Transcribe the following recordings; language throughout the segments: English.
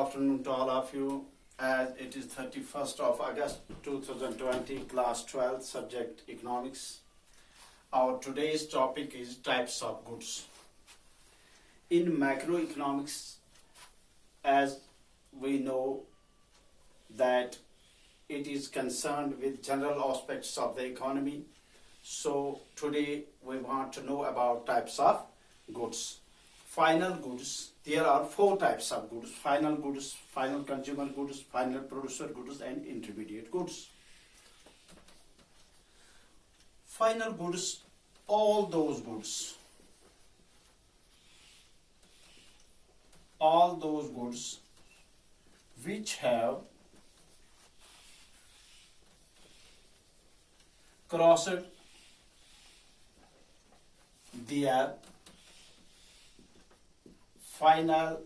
afternoon to all of you. As it is 31st of August 2020, class 12, subject economics. Our today's topic is types of goods. In macroeconomics, as we know that it is concerned with general aspects of the economy. So today we want to know about types of goods. Final goods, there are four types of goods: final consumer goods, final producer goods, and intermediate goods. Final goods, all those goods which have crossed their final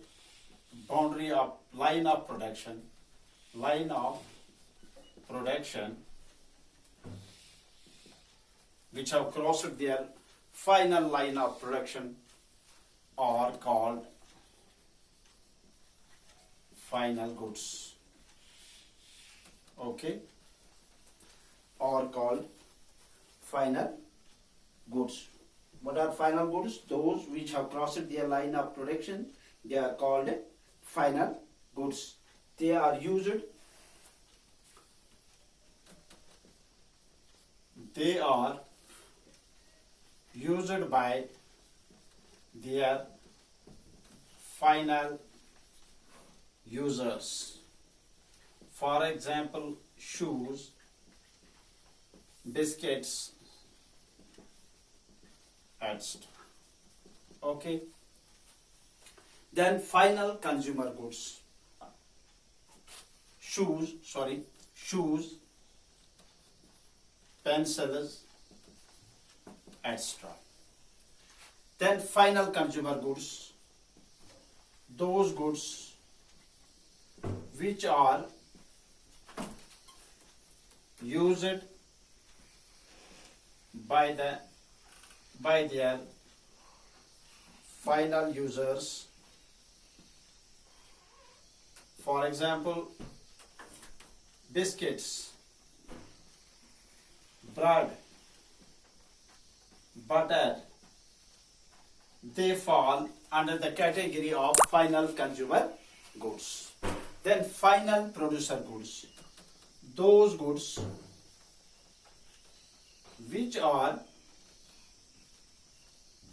boundary of line of production, which have crossed their final line of production are called final goods. Okay? Are called final goods. What are final goods? Those which have crossed their line of production, they are called final goods. They are used by their final users. For example, shoes, biscuits, etc. Okay. Then final consumer goods. Shoes, pencils, etc. Then final consumer goods, those goods which are used by their final users. For example, biscuits, bread, butter, they fall under the category of final consumer goods. Then final producer goods, those goods which are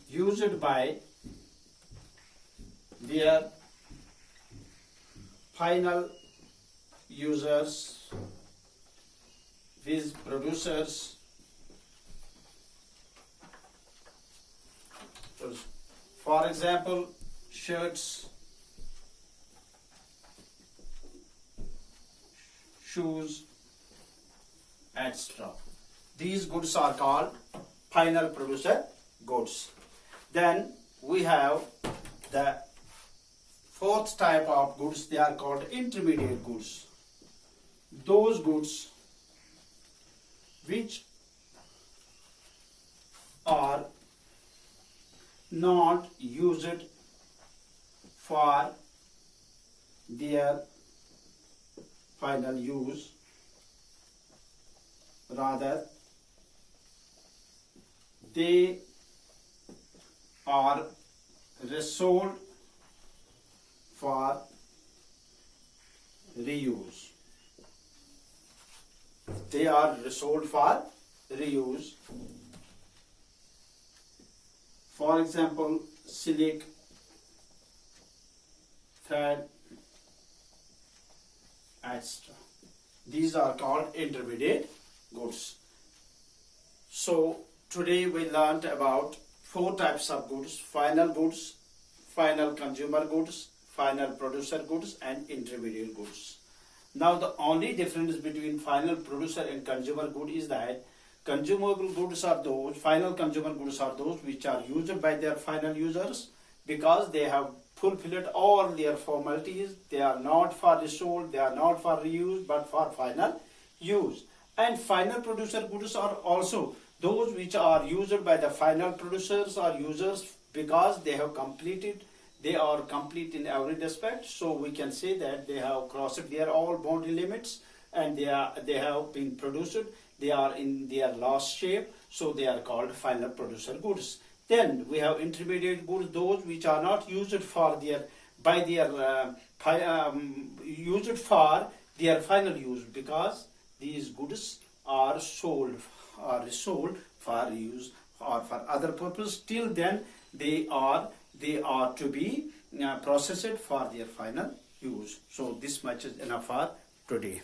used by their final users, these producers. For example, shirts, shoes, etc. These goods are called final producer goods. Then we have the fourth type of goods, they are called intermediate goods. Those goods which are not used for their final use, rather they are resold for reuse. They are resold for reuse. For example, silk, thread, etc. These are called intermediate goods. So today we learned about four types of goods: final goods, final consumer goods, final producer goods, and intermediate goods. Now the only difference between final producer and consumer good is that consumable goods are those, final consumer goods are those which are used by their final users because they have fulfilled all their formalities. They are not for resold, they are not for reuse, but for final use. And final producer goods are also those which are used by the final producers or users because they have completed they are complete in every respect. So we can say that they have crossed their all boundary limits, and they have been produced. They are in their last shape, so they are called final producer goods. Then we have intermediate goods, those which are not used for their used for their final use, because these goods are sold for use or for other purpose. Till then they are to be processed for their final use. So this much is enough for today.